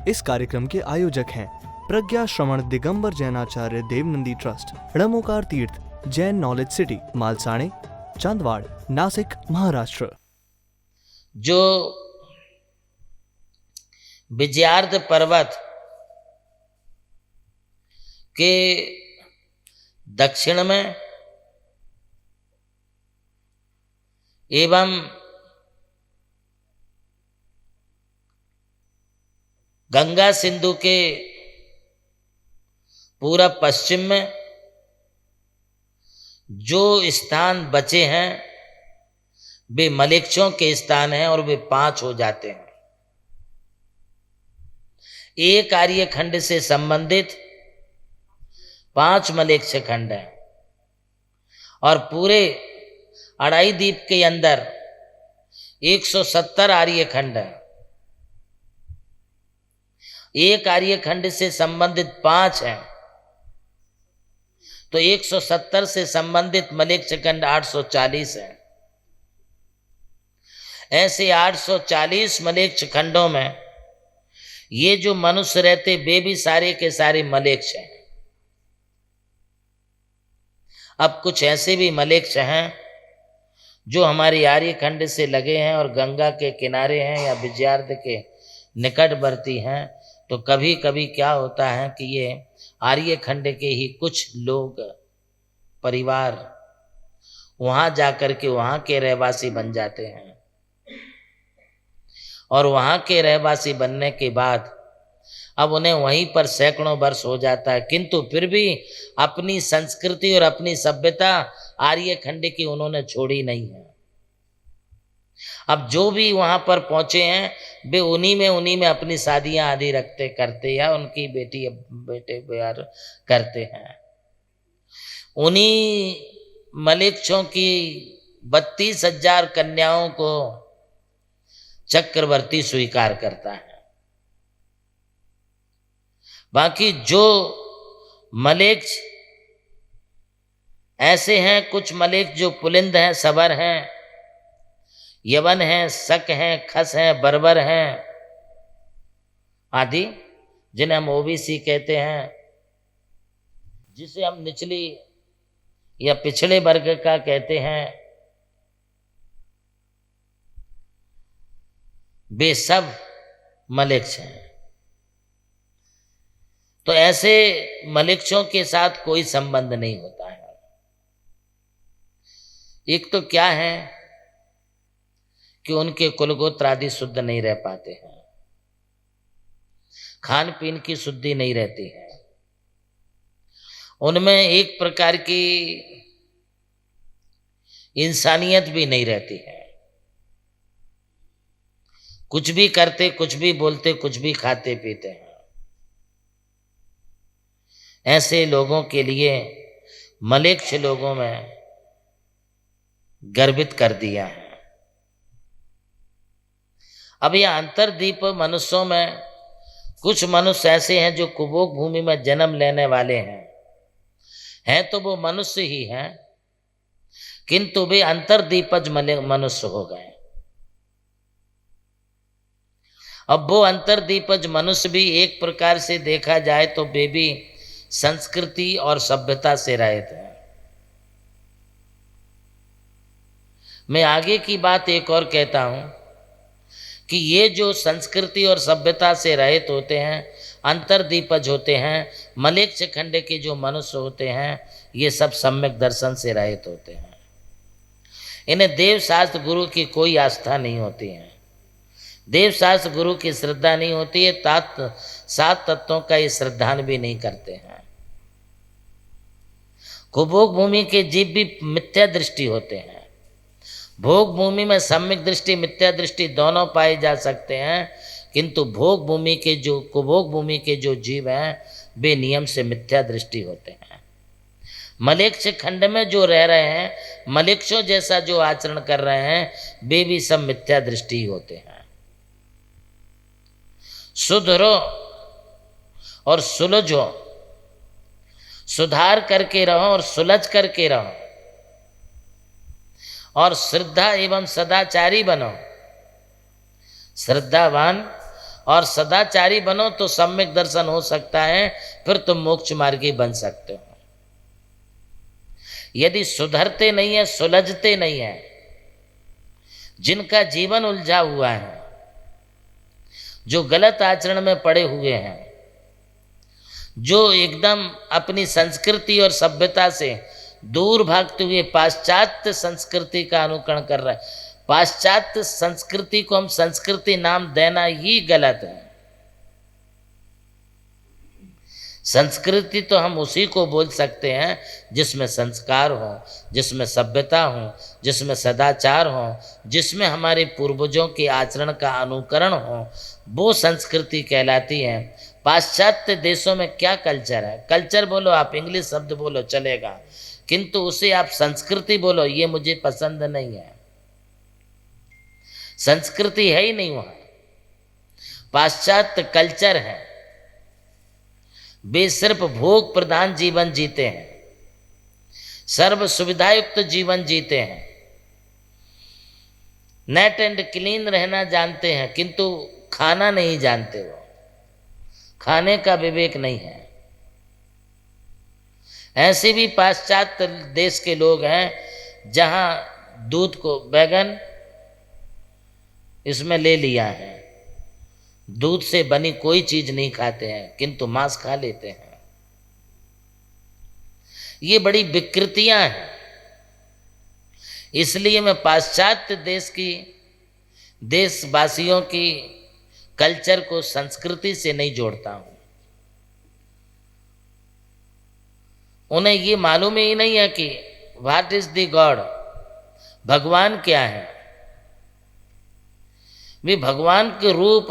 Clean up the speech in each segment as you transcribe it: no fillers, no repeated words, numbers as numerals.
इस कार्यक्रम के आयोजक हैं प्रज्ञा श्रवण दिगंबर जैनाचार्य देवनंदी ट्रस्ट, हड़मोकार तीर्थ जैन नॉलेज सिटी, मालसाणे, चांदवाड़, नासिक, महाराष्ट्र। जो विजयार्ध पर्वत के दक्षिण में एवं गंगा सिंधु के पूरब पश्चिम में जो स्थान बचे हैं वे मलेच्छों के स्थान हैं और वे 5 हो जाते हैं। एक आर्य खंड से संबंधित 5 मलेच्छ खंड हैं और पूरे अड़ाई द्वीप के अंदर 170 आर्य खंड हैं। एक आर्य खंड से संबंधित 5 हैं तो 170 से संबंधित मलेच्छ खंड 840 है। ऐसे 840 मलेच्छ खंडों में ये जो मनुष्य रहते वे भी सारे के सारे मलेच्छ हैं। अब कुछ ऐसे भी मलेच्छ हैं जो हमारी आर्य खंड से लगे हैं और गंगा के किनारे हैं या विजयार्ध के निकटवर्ती हैं। तो कभी कभी क्या होता है कि ये आर्य खंड के ही कुछ लोग परिवार वहां जाकर के वहां के रहवासी बन जाते हैं और वहां के रहवासी बनने के बाद अब उन्हें वहीं पर सैकड़ों वर्ष हो जाता है, किंतु फिर भी अपनी संस्कृति और अपनी सभ्यता आर्य खंड की उन्होंने छोड़ी नहीं है। अब जो भी वहां पर पहुंचे हैं वे उन्हीं में अपनी शादियां आदि रखते करते या उनकी बेटी बेटे प्यार करते हैं। उन्हीं मलेच्छों की 32,000 कन्याओं को चक्रवर्ती स्वीकार करता है। बाकी जो मलेच्छ ऐसे हैं, कुछ मलेच्छ जो पुलिंद हैं, सबर हैं, यवन हैं, शक हैं, खस हैं, बर्बर हैं आदि, जिन्हें हम ओबीसी कहते हैं, जिसे हम निचली या पिछड़े वर्ग का कहते हैं, वे सब मलेच्छ हैं। तो ऐसे मलेच्छों के साथ कोई संबंध नहीं होता है। एक तो क्या है कि उनके कुलगोत्र आदि शुद्ध नहीं रह पाते हैं, खान पीन की शुद्धि नहीं रहती है, उनमें एक प्रकार की इंसानियत भी नहीं रहती है। कुछ भी करते, कुछ भी बोलते, कुछ भी खाते पीते हैं। ऐसे लोगों के लिए मलेच्छ लोगों में गर्वित कर दिया है। अब यह अंतर्द्वीप मनुष्यों में कुछ मनुष्य ऐसे हैं जो कुबोक भूमि में जन्म लेने वाले हैं तो वो मनुष्य ही हैं, किंतु वे अंतर्द्वीपज मनुष्य हो गए। अब वो अंतर्द्वीपज मनुष्य भी एक प्रकार से देखा जाए तो वे भी संस्कृति और सभ्यता से रहित हैं। मैं आगे की बात एक और कहता हूं कि ये जो संस्कृति और सभ्यता से रहित होते हैं, अंतर्द्वीपज होते हैं, मलेच्छ खंड के जो मनुष्य होते हैं, ये सब सम्यक दर्शन से रहित होते हैं। इन्हें देव शास्त्र गुरु की कोई आस्था नहीं होती है, देव शास्त्र गुरु की श्रद्धा नहीं होती है, 7 तत्वों का ये श्रद्धान भी नहीं करते हैं। कुभोग भूमि के जीव भी मिथ्या दृष्टि होते हैं। भोग भूमि में सम्यक दृष्टि, मिथ्या दृष्टि दोनों पाए जा सकते हैं, किंतु भोग भूमि के जो कुभोग भूमि के जो जीव हैं वे नियम से मिथ्या दृष्टि होते हैं। मलेच्छ खंड में जो रह रहे हैं, मलेच्छों जैसा जो आचरण कर रहे हैं, वे भी सब मिथ्या दृष्टि होते हैं। सुधरो और सुलझो, सुधार करके रहो और सुलझ करके रहो और श्रद्धा एवं सदाचारी बनो। श्रद्धावान और सदाचारी बनो तो सम्यक दर्शन हो सकता है, फिर तुम मोक्ष मार्गी बन सकते हो। यदि सुधरते नहीं है, सुलझते नहीं है, जिनका जीवन उलझा हुआ है, जो गलत आचरण में पड़े हुए हैं, जो एकदम अपनी संस्कृति और सभ्यता से दूर भागते हुए पाश्चात्य संस्कृति का अनुकरण कर रहा है। पाश्चात्य संस्कृति को हम संस्कृति नाम देना ही गलत है। संस्कृति तो हम उसी को बोल सकते हैं जिसमें संस्कार हो, जिसमें सभ्यता हो, जिसमें सदाचार हो, जिसमें हमारे पूर्वजों के आचरण का अनुकरण हो, वो संस्कृति कहलाती है। पाश्चात्य देशों में क्या कल्चर है? कल्चर बोलो आप, इंग्लिश शब्द बोलो चलेगा, किंतु उसे आप संस्कृति बोलो, ये मुझे पसंद नहीं है। संस्कृति है ही नहीं वहाँ, पाश्चात्य कल्चर है। वे सिर्फ भोग प्रधान जीवन जीते हैं, सर्व सुविधायुक्त जीवन जीते हैं, नेट एंड क्लीन रहना जानते हैं, किंतु खाना नहीं जानते। वो खाने का विवेक नहीं है। ऐसे भी पाश्चात्य देश के लोग हैं जहां दूध को बैगन इसमें ले लिया है, दूध से बनी कोई चीज नहीं खाते हैं, किंतु मांस खा लेते हैं। ये बड़ी विकृतियां हैं। इसलिए मैं पाश्चात्य देशवासियों की कल्चर को संस्कृति से नहीं जोड़ता हूं। उन्हें ये मालूम ही नहीं है कि व्हाट इज द गॉड, भगवान क्या है। वे भगवान के रूप,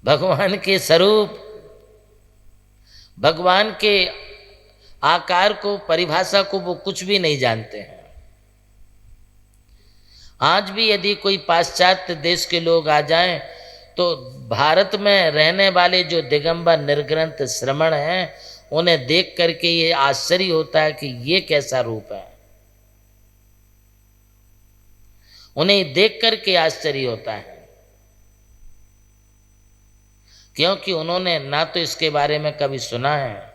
भगवान के स्वरूप, भगवान के आकार को, परिभाषा को वो कुछ भी नहीं जानते हैं। आज भी यदि कोई पाश्चात्य देश के लोग आ जाएं तो भारत में रहने वाले जो दिगंबर निर्ग्रंथ श्रमण हैं, उन्हें देख करके ये आश्चर्य होता है कि ये कैसा रूप है। उन्हें देख करके आश्चर्य होता है, क्योंकि उन्होंने ना तो इसके बारे में कभी सुना है,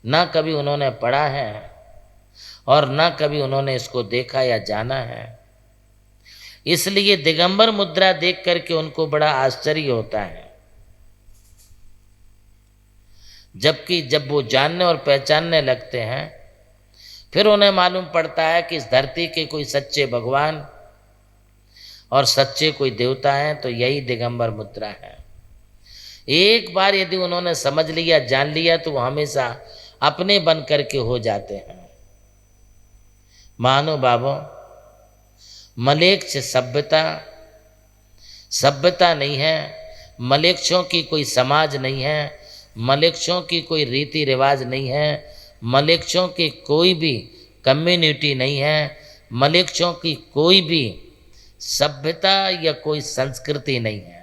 ना कभी उन्होंने पढ़ा है, और ना कभी उन्होंने इसको देखा या जाना है। इसलिए दिगंबर मुद्रा देख करके उनको बड़ा आश्चर्य होता है। जबकि जब वो जानने और पहचानने लगते हैं, फिर उन्हें मालूम पड़ता है कि इस धरती के कोई सच्चे भगवान और सच्चे कोई देवता हैं, तो यही दिगंबर मुद्रा है। एक बार यदि उन्होंने समझ लिया, जान लिया, तो वो हमेशा अपने बन करके हो जाते हैं। मानो बाबो, मलेच्छ सभ्यता नहीं है, मलेच्छों की कोई समाज नहीं है, मलेच्छों की कोई रीति रिवाज नहीं है, मलेच्छों की कोई भी कम्युनिटी नहीं है, मलेच्छों की कोई भी सभ्यता या कोई संस्कृति नहीं है।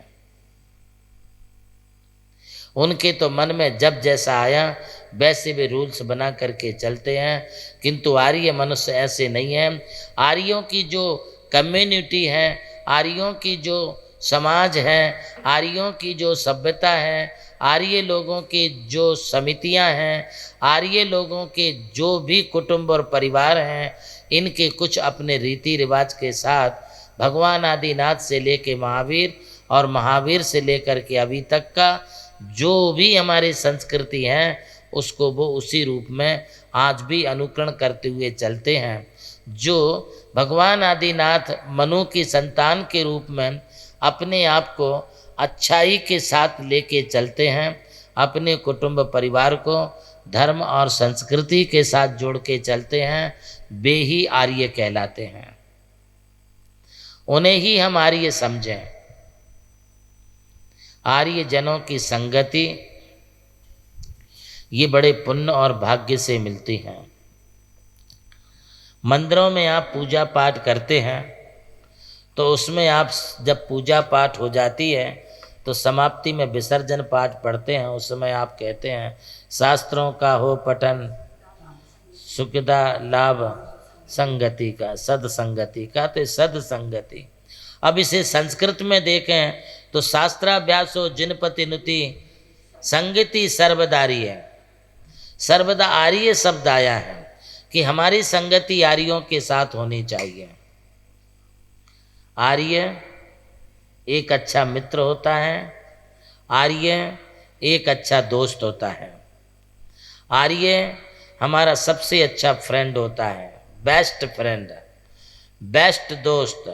उनके तो मन में जब जैसा आया वैसे वे रूल्स बना करके चलते हैं, किंतु आर्य मनुष्य ऐसे नहीं हैं। आर्यों की जो कम्युनिटी है, आर्यों की जो समाज है, आर्यों की जो सभ्यता है, आर्य लोगों की जो समितियां हैं, आर्य लोगों के जो भी कुटुंब और परिवार हैं, इनके कुछ अपने रीति रिवाज के साथ भगवान आदिनाथ से लेके महावीर और महावीर से लेकर के अभी तक का जो भी हमारी संस्कृति है, उसको वो उसी रूप में आज भी अनुकरण करते हुए चलते हैं। जो भगवान आदिनाथ मनु की संतान के रूप में अपने आप को अच्छाई के साथ लेके चलते हैं, अपने कुटुंब परिवार को धर्म और संस्कृति के साथ जोड़ के चलते हैं, वे ही आर्य कहलाते हैं। उन्हें ही हम आर्य समझें। आर्य जनों की संगति ये बड़े पुण्य और भाग्य से मिलती है। मंदिरों में आप पूजा पाठ करते हैं तो उसमें आप जब पूजा पाठ हो जाती है तो समाप्ति में विसर्जन पाठ पढ़ते हैं। उस समय आप कहते हैं शास्त्रों का हो पठन, सुखदा लाभ संगति का, सदसंगति का। तो सदसंगति अब इसे संस्कृत में देखें तो शास्त्राभ्यासो जिनपति नुति संगति सर्वदारी है। सर्वदा आर्य शब्द आया है कि हमारी संगति आर्यों के साथ होनी चाहिए। आर्य एक अच्छा मित्र होता है, आर्य एक अच्छा दोस्त होता है, आर्य हमारा सबसे अच्छा फ्रेंड होता है, बेस्ट फ्रेंड, बेस्ट दोस्त।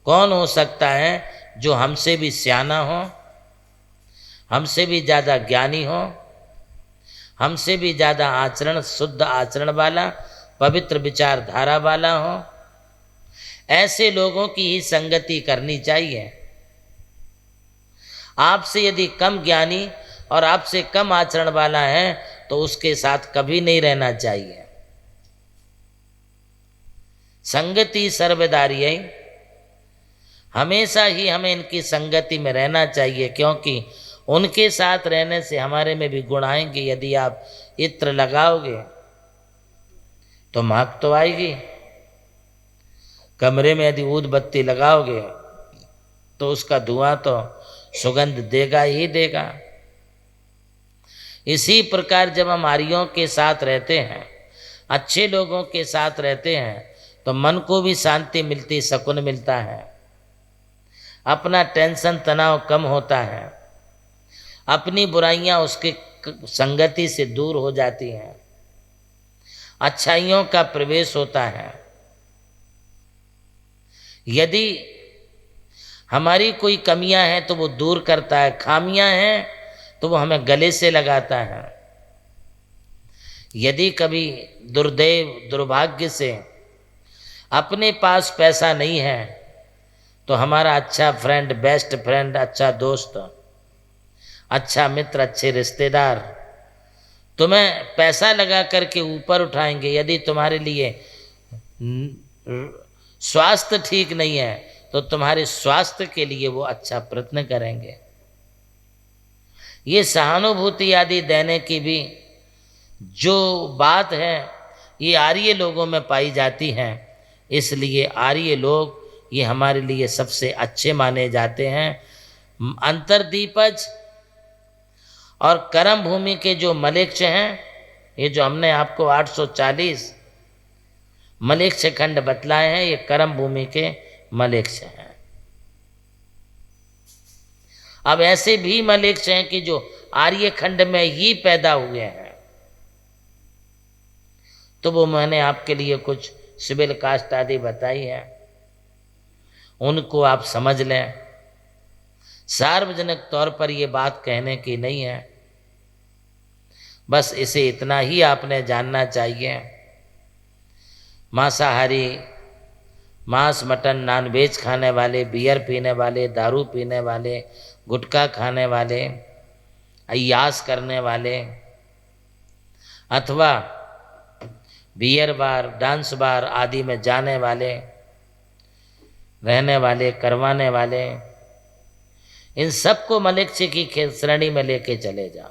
कौन हो सकता है? जो हमसे भी सियाना हो, हमसे भी ज़्यादा ज्ञानी हो, हमसे भी ज़्यादा आचरण, शुद्ध आचरण वाला, पवित्र विचारधारा वाला हो। ऐसे लोगों की ही संगति करनी चाहिए। आपसे यदि कम ज्ञानी और आपसे कम आचरण वाला है तो उसके साथ कभी नहीं रहना चाहिए। संगति सर्वदारी है, हमेशा ही हमें इनकी संगति में रहना चाहिए, क्योंकि उनके साथ रहने से हमारे में भी गुण आएंगे। यदि आप इत्र लगाओगे तो महक तो आएगी, कमरे में यदि ऊद बत्ती लगाओगे तो उसका धुआं तो सुगंध देगा ही देगा। इसी प्रकार जब हम आर्यों के साथ रहते हैं, अच्छे लोगों के साथ रहते हैं, तो मन को भी शांति मिलती, सुकून मिलता है, अपना टेंशन तनाव कम होता है, अपनी बुराइयां उसके संगति से दूर हो जाती हैं, अच्छाइयों का प्रवेश होता है। यदि हमारी कोई कमियां हैं तो वो दूर करता है, खामियां हैं तो वो हमें गले से लगाता है। यदि कभी दुर्दैव दुर्भाग्य से अपने पास पैसा नहीं है तो हमारा अच्छा फ्रेंड, बेस्ट फ्रेंड, अच्छा दोस्त, अच्छा मित्र, अच्छे रिश्तेदार तुम्हें पैसा लगा करके ऊपर उठाएंगे। यदि तुम्हारे लिए स्वास्थ्य ठीक नहीं है तो तुम्हारे स्वास्थ्य के लिए वो अच्छा प्रयत्न करेंगे। ये सहानुभूति आदि देने की भी जो बात है ये आर्य लोगों में पाई जाती है। इसलिए आर्य लोग ये हमारे लिए सबसे अच्छे माने जाते हैं। अंतर्दीपज और कर्म भूमि के जो मलेच्छ हैं, ये जो हमने आपको 840 मलेच्छ खंड बतलाए हैं, ये कर्म भूमि के मलेच्छ हैं। अब ऐसे भी मलेच्छ हैं कि जो आर्य खंड में ही पैदा हुए हैं, तो वो मैंने आपके लिए कुछ सिविल कास्ट आदि बताई है, उनको आप समझ लें। सार्वजनिक तौर पर ये बात कहने की नहीं है, बस इसे इतना ही आपने जानना चाहिए। मांसाहारी, मांस मटन नॉनवेज खाने वाले, बियर पीने वाले, दारू पीने वाले, गुटखा खाने वाले, अय्यास करने वाले, अथवा बियर बार, डांस बार आदि में जाने वाले, रहने वाले, करवाने वाले, इन सबको मलेच्छ की श्रेणी में लेके चले जाओ।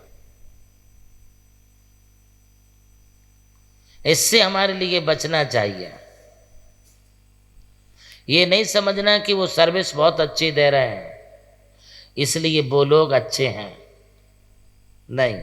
इससे हमारे लिए बचना चाहिए। ये नहीं समझना कि वो सर्विस बहुत अच्छी दे रहे हैं इसलिए वो लोग अच्छे हैं, नहीं।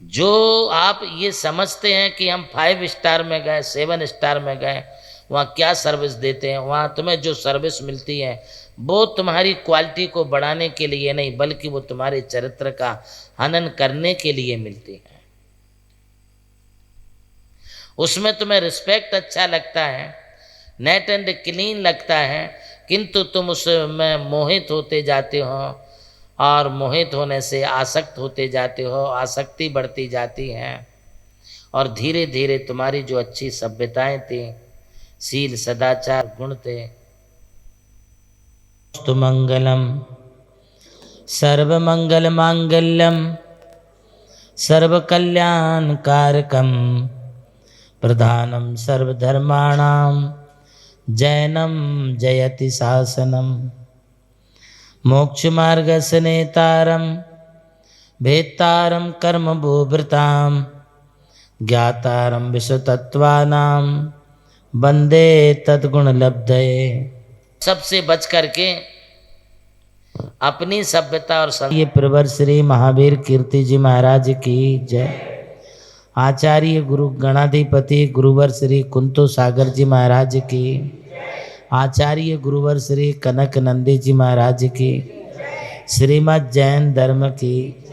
जो आप ये समझते हैं कि हम 5 स्टार में गए, 7 स्टार में गए, वहाँ क्या सर्विस देते हैं, वहाँ तुम्हें जो सर्विस मिलती है वो तुम्हारी क्वालिटी को बढ़ाने के लिए नहीं, बल्कि वो तुम्हारे चरित्र का हनन करने के लिए मिलती है। उसमें तुम्हें रिस्पेक्ट अच्छा लगता है, नेट एंड क्लीन लगता है, किंतु तुम उसमें मोहित होते जाते हो और मोहित होने से आसक्त होते जाते हो, आसक्ति बढ़ती जाती है और धीरे धीरे तुम्हारी जो अच्छी सभ्यताएं थी, शील सदाचार गुण थे, स्तु मंगलम सर्वमंगल मांगल्यम सर्वकल्याण कारकम प्रधानम सर्वधर्माणाम जैनम जयति शासनम मोक्ष मार्गस्य नेतारम भेत्तारम कर्म भूभृताम ज्ञातारम विश्वतत्त्वानाम वंदे तद्गुण लब्धये। सबसे बच करके अपनी सभ्यता और ये प्रवर श्री महावीर कीर्ति जी महाराज की जय। आचार्य गुरु गणाधिपति गुरुवर श्री कुंतो सागर जी महाराज की, आचार्य गुरुवर श्री कनक नंदी जी महाराज की, श्रीमद् जैन धर्म की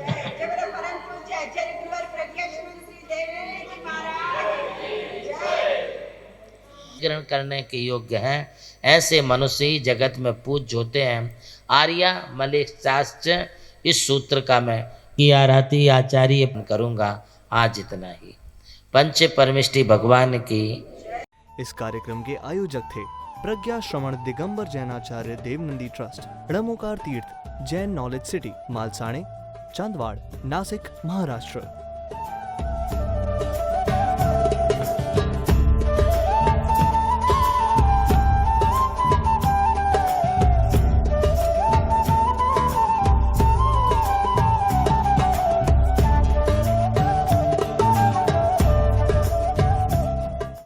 ग्रहण करने के योग्य हैं। ऐसे मनुष्य ही जगत में पूज्य होते हैं। आर्या मलिक शास्त्र इस सूत्र का मैं की आराती आचार्य करूँगा। आज इतना ही। पंच परमिष्टि भगवान की। इस कार्यक्रम के आयोजक थे प्रज्ञा श्रवण दिगंबर जैनाचार्य देवनंदी ट्रस्ट, हड़मोकार तीर्थ, जैन नॉलेज सिटी, मालसाणे, चांदवाड़, नासिक, महाराष्ट्र।